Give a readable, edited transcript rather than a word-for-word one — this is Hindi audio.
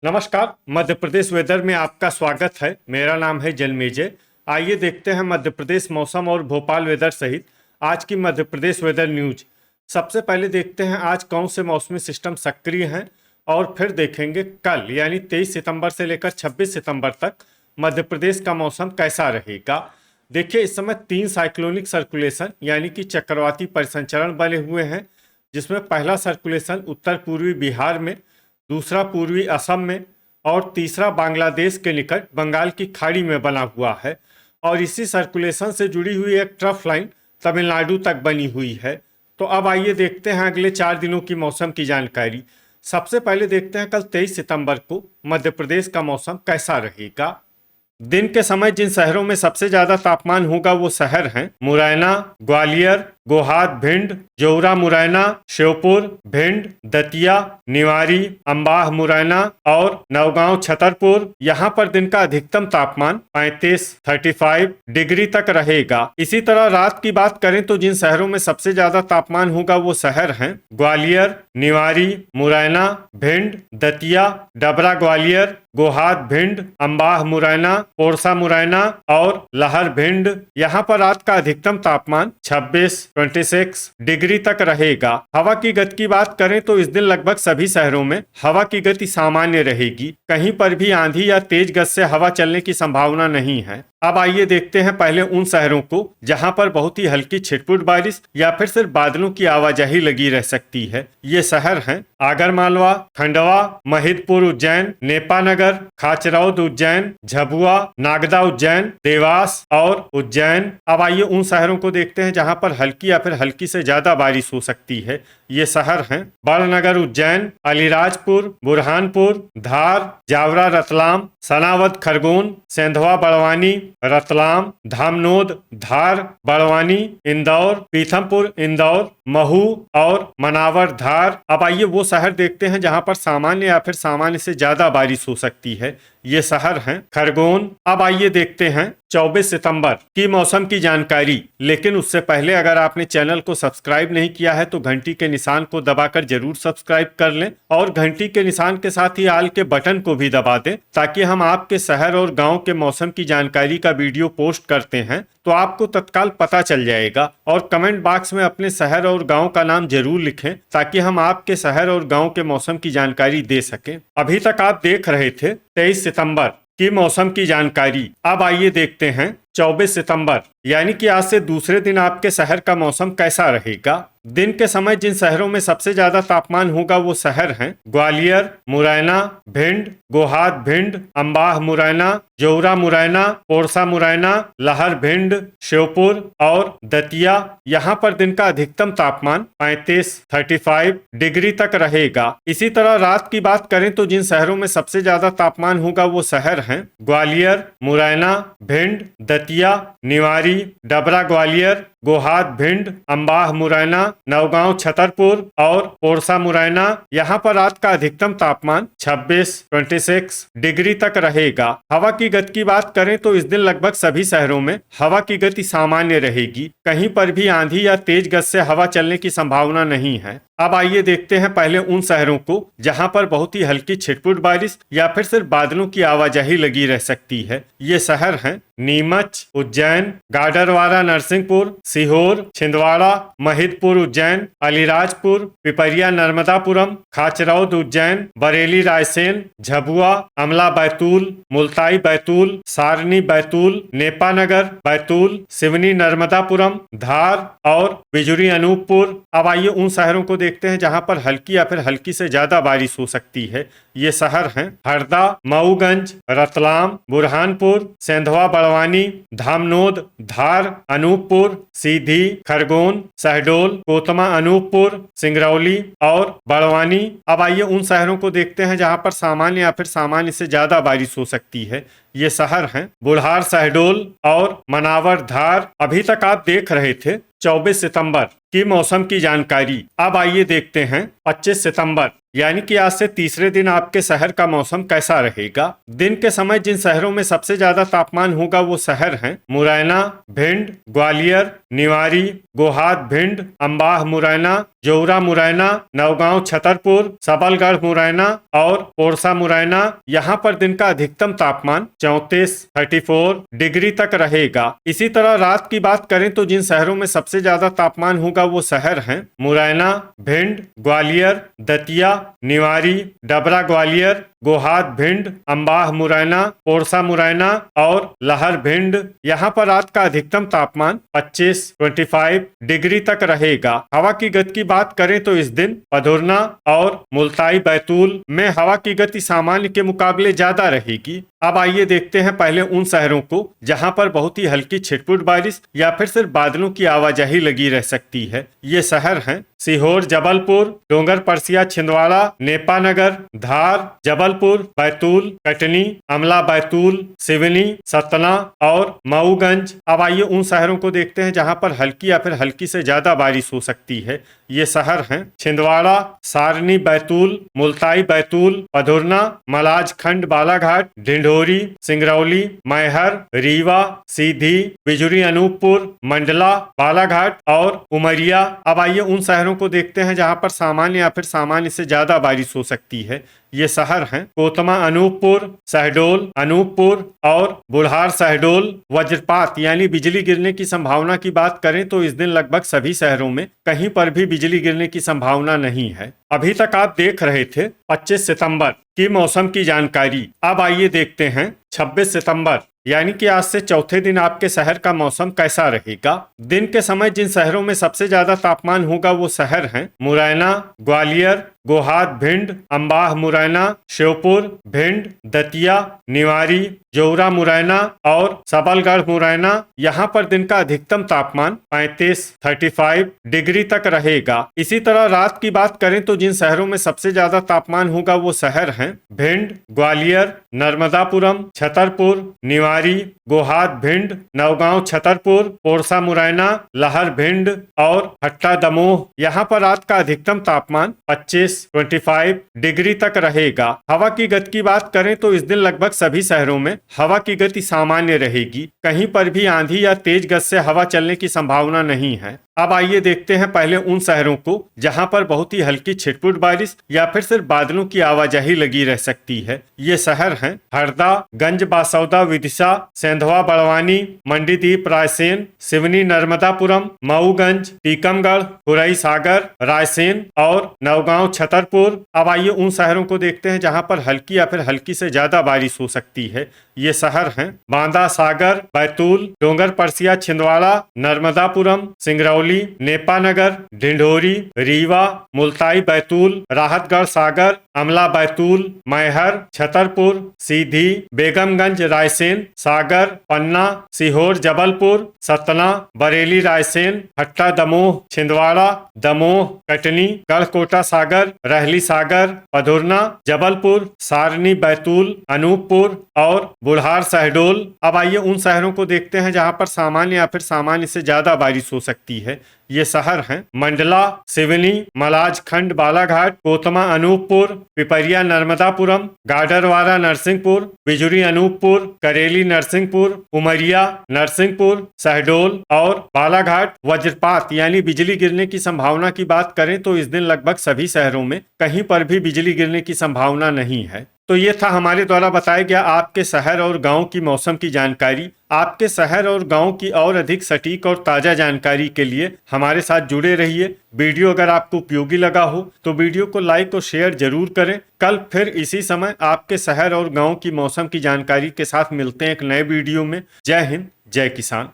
नमस्कार। मध्य प्रदेश वेदर में आपका स्वागत है। मेरा नाम है जन्मेजय। आइए देखते हैं मध्य प्रदेश मौसम और भोपाल वेदर सहित आज की मध्य प्रदेश वेदर न्यूज। सबसे पहले देखते हैं आज कौन से मौसमी सिस्टम सक्रिय हैं और फिर देखेंगे कल यानी 23 सितंबर से लेकर 26 सितंबर तक मध्य प्रदेश का मौसम कैसा रहेगा। देखिए, इस समय 3 साइक्लोनिक सर्कुलेशन यानी कि चक्रवाती परिसंचरण बने हुए हैं, जिसमें पहला सर्कुलेशन उत्तर पूर्वी बिहार में, दूसरा पूर्वी असम में और तीसरा बांग्लादेश के निकट बंगाल की खाड़ी में बना हुआ है। और इसी सर्कुलेशन से जुड़ी हुई एक ट्रफ लाइन तमिलनाडु तक बनी हुई है। तो अब आइए देखते हैं अगले 4 दिनों की मौसम की जानकारी। सबसे पहले देखते हैं कल 23 सितंबर को मध्य प्रदेश का मौसम कैसा रहेगा। दिन के समय जिन शहरों में सबसे ज्यादा तापमान होगा वो शहर हैं मुरैना, ग्वालियर, गोहाद, भिंड, जौरा मुरैना, श्योपुर, भिंड, दतिया, निवारी, अंबाह मुरैना और नौगांव छतरपुर। यहाँ पर दिन का अधिकतम तापमान 35 डिग्री तक रहेगा। इसी तरह रात की बात करें तो जिन शहरों में सबसे ज्यादा तापमान होगा वो शहर हैं ग्वालियर, निवारी, मुरैना, भिंड, दतिया, डबरा ग्वालियर, गोहाद भिंड, अंबाह मुरैना, पोरसा मुरैना और लहर भिंड। यहाँ पर रात का अधिकतम तापमान 26 डिग्री तक रहेगा। हवा की गति की बात करें तो इस दिन लगभग सभी शहरों में हवा की गति सामान्य रहेगी। कहीं पर भी आंधी या तेज गति से हवा चलने की संभावना नहीं है। अब आइए देखते हैं पहले उन शहरों को जहां पर बहुत ही हल्की छिटपुट बारिश या फिर सिर्फ बादलों की आवाजाही लगी रह सकती है। ये शहर हैं आगरमालवा, खंडवा, महिदपुर उज्जैन, नेपानगर, खाचरौद उज्जैन, झबुआ, नागदा उज्जैन, देवास और उज्जैन। अब आइए उन शहरों को देखते हैं जहां पर हल्की या फिर हल्की से ज्यादा बारिश हो सकती है। ये शहर हैं बड़नगर उज्जैन, अलीराजपुर, बुरहानपुर, धार, जावरा रतलाम, सनावद खरगोन, सेंधवा बड़वानी, रतलाम, धामनोद, धार, बड़वानी, इंदौर, पीथमपुर इंदौर, महू और मनावर धार। अब आइए वो शहर देखते हैं जहां पर सामान्य या फिर सामान्य से ज्यादा बारिश हो सकती है। ये शहर हैं खरगोन। अब आइए देखते हैं 24 सितंबर की मौसम की जानकारी। लेकिन उससे पहले अगर आपने चैनल को सब्सक्राइब नहीं किया है तो घंटी के निशान को दबाकर जरूर सब्सक्राइब कर लें और घंटी के निशान के साथ ही आल के बटन को भी दबा दें, ताकि हम आपके शहर और गांव के मौसम की जानकारी का वीडियो पोस्ट करते हैं तो आपको तत्काल पता चल जाएगा। और कमेंट बॉक्स में अपने शहर और गांव का नाम जरूर लिखें ताकि हम आपके शहर और गांव के मौसम की जानकारी दे सकें। अभी तक आप देख रहे थे 23 सितंबर की मौसम की जानकारी। अब आइए देखते हैं 24 सितंबर यानी कि आज से दूसरे दिन आपके शहर का मौसम कैसा रहेगा। दिन के समय जिन शहरों में सबसे ज्यादा तापमान होगा वो शहर हैं ग्वालियर, मुरैना, भिंड, गोहाद भिंड, अंबाह मुरैना, जौरा मुरैना, पोरसा मुरैना, लहर भिंड, श्योपुर और दतिया। यहाँ पर दिन का अधिकतम तापमान 35 डिग्री तक रहेगा। इसी तरह रात की बात करें तो जिन शहरों में सबसे ज्यादा तापमान होगा वो शहर हैं ग्वालियर, मुरैना, भिंड, दतिया, निवारी, डबरा ग्वालियर, गोहाद भिंड, अंबाह मुरैना, नौगांव छतरपुर और पोरसा मुरैना। यहाँ पर रात का अधिकतम तापमान 26 डिग्री तक रहेगा। हवा की गति की बात करें तो इस दिन लगभग सभी शहरों में हवा की गति सामान्य रहेगी। कहीं पर भी आंधी या तेज गति से हवा चलने की संभावना नहीं है। अब आइए देखते हैं पहले उन शहरों को जहां पर बहुत ही हल्की छिटपुट बारिश या फिर सिर्फ बादलों की आवाजाही लगी रह सकती है। ये शहर हैं नीमच, उज्जैन, गाडरवारा, नरसिंहपुर, सीहोर, छिंदवाड़ा, महिदपुर उज्जैन, अलीराजपुर, पिपरिया नर्मदापुरम, खाचरौद उज्जैन, बरेली रायसेन, झबुआ, अमला बैतूल, मुल्ताई बैतूल, सारनी बैतूल, नेपानगर बैतूल, सिवनी नर्मदापुरम, धार और बिजुरी अनूपपुर। अब आइए उन शहरों को देखते हैं जहां पर हल्की या फिर हल्की से ज्यादा बारिश हो सकती है। ये शहर हैं हरदा, मऊगंज, रतलाम, बुरहानपुर, सेंधवा बड़वानी, धामनोद, धार, अनूपपुर, सीधी, खरगोन, शहडोल, कोतमा अनूपपुर, सिंगरौली और बड़वानी। अब आइए उन शहरों को देखते हैं जहां पर सामान्य या फिर सामान्य से ज्यादा बारिश हो सकती है। ये शहर हैं बुढ़ार, शहडोल और मनावर धार। अभी तक आप देख रहे थे 24 सितंबर की मौसम की जानकारी। अब आइए देखते हैं 25 सितंबर यानी कि आज से तीसरे दिन आपके शहर का मौसम कैसा रहेगा। दिन के समय जिन शहरों में सबसे ज्यादा तापमान होगा वो शहर हैं मुरैना, भिंड, ग्वालियर, निवाड़ी, गोहाद भिंड, अम्बाह मुरैना, जौरा मुरैना, नौगांव छतरपुर, सबलगढ़ मुरैना और पोरसा मुरैना। यहाँ पर दिन का अधिकतम तापमान 34 डिग्री तक रहेगा। इसी तरह रात की बात करें तो जिन शहरों में सबसे ज्यादा तापमान होगा वो शहर हैं मुरैना, भिंड, ग्वालियर, दतिया, निवाड़ी, डबरा ग्वालियर, गोहाद भिंड, अम्बाह मुरैना, पोरसा मुरैना और लहर भिंड। यहाँ पर रात का अधिकतम तापमान 25 डिग्री तक रहेगा। हवा की गति की बात करें तो इस दिन पधुरना और मुल्ताई बैतूल में हवा की गति सामान्य के मुकाबले ज्यादा रहेगी। अब आइए देखते हैं पहले उन शहरों को जहां पर बहुत ही हल्की छिटपुट बारिश या फिर सिर्फ बादलों की आवाजाही लगी रह सकती है। ये शहर हैं सीहोर, जबलपुर, डोंगर परसिया, छिंदवाड़ा, नेपानगर, धार, जबलपुर, बैतूल, कटनी, अमला बैतूल, सिवनी, सतना और मऊगंज। अब आइए उन शहरों को देखते हैं जहां पर हल्की या फिर हल्की से ज्यादा बारिश हो सकती है। ये शहर हैं छिंदवाड़ा, सारनी बैतूल, मुल्ताई बैतूल, पधुरना, मलाजखंड बालाघाट, ढिंढोरी, सिंगरौली, मैहर, रीवा, सीधी, बिजुरी अनूपपुर, मंडला, बालाघाट और उमरिया। अब आइए उन शहरों को देखते हैं जहां पर सामान्य या फिर सामान्य से ज्यादा बारिश हो सकती है। ये शहर हैं कोतमा अनूपपुर, शहडोल अनूपपुर और बुढ़ार शहडोल। वज्रपात यानी बिजली गिरने की संभावना की बात करें तो इस दिन लगभग सभी शहरों में कहीं पर भी बिजली गिरने की संभावना नहीं है। अभी तक आप देख रहे थे 25 सितंबर की मौसम की जानकारी। अब आइए देखते हैं 26 सितंबर यानी कि आज से चौथे दिन आपके शहर का मौसम कैसा रहेगा। दिन के समय जिन शहरों में सबसे ज्यादा तापमान होगा वो शहर हैं मुरैना, ग्वालियर, गोहाद भिंड, अम्बाह मुरैना, श्योपुर भिंड, दतिया, निवाड़ी, जौरा मुरैना और सबलगढ़ मुरैना। यहाँ पर दिन का अधिकतम तापमान 35 डिग्री तक रहेगा। इसी तरह रात की बात करें तो जिन शहरों में सबसे ज्यादा तापमान होगा वो शहर हैं भिंड, ग्वालियर, नर्मदापुरम, छतरपुर, निवाड़ी, गोहाद भिंड, नौगांव छतरपुर, पोरसा मुरैना, लहर भिंड और हट्टा दमोह। यहाँ पर रात का अधिकतम तापमान 25 डिग्री तक रहेगा। हवा की गति की बात करें तो इस दिन लगभग सभी शहरों में हवा की गति सामान्य रहेगी। कहीं पर भी आंधी या तेज गति से हवा चलने की संभावना नहीं है। अब आइए देखते हैं पहले उन शहरों को जहां पर बहुत ही हल्की छिटपुट बारिश या फिर सिर्फ बादलों की आवाजाही लगी रह सकती है। ये शहर हैं हरदा, गंज बासौदा, विदिशा, सेंधवा बड़वानी, मंडीदीप, रायसेन, सिवनी, नर्मदापुरम, मऊगंज, टीकमगढ़, हुरई सागर, रायसेन और नौगांव छतरपुर। अब आइए उन शहरों को देखते हैं जहां पर हल्की या फिर हल्की से ज्यादा बारिश हो सकती है। ये शहर हैं बांदा, सागर, बैतूल, डोंगर परसिया, छिंदवाड़ा, नर्मदापुरम, सिंगरौली, नेपानगर, ढिंढोरी, रीवा, मुल्ताई बैतूल, राहतगढ़ सागर, अमला बैतूल, मैहर, छतरपुर, सीधी, बेगमगंज, रायसेन, सागर, पन्ना, सीहोर, जबलपुर, सतना, बरेली, रायसेन, हट्टा दमोह, छिंदवाड़ा, दमोह, कटनी, गढ़कोटा सागर, रहली सागर, पधुरना, जबलपुर, सारनी बैतूल, अनूपपुर और बुढ़ार शहडोल। अब आइए उन शहरों को देखते हैं जहां पर सामान्य या फिर सामान्य से ज्यादा बारिश हो सकती है। ये शहर हैं मंडला, सिवनी, मलाजखंड बालाघाट, कोतमा अनूपपुर, पिपरिया नर्मदापुरम, गाडरवारा नरसिंहपुर, बिजुरी अनूपपुर, करेली नरसिंहपुर, उमरिया नरसिंहपुर, शहडोल और बालाघाट। वज्रपात यानी बिजली गिरने की संभावना की बात करें तो इस दिन लगभग सभी शहरों में कहीं पर भी बिजली गिरने की संभावना नहीं है। तो ये था हमारे द्वारा बताया गया आपके शहर और गांव की मौसम की जानकारी। आपके शहर और गांव की और अधिक सटीक और ताज़ा जानकारी के लिए हमारे साथ जुड़े रहिए। वीडियो अगर आपको उपयोगी लगा हो तो वीडियो को लाइक और शेयर जरूर करें। कल फिर इसी समय आपके शहर और गांव की मौसम की जानकारी के साथ मिलते हैं एक नए वीडियो में। जय हिंद, जय किसान।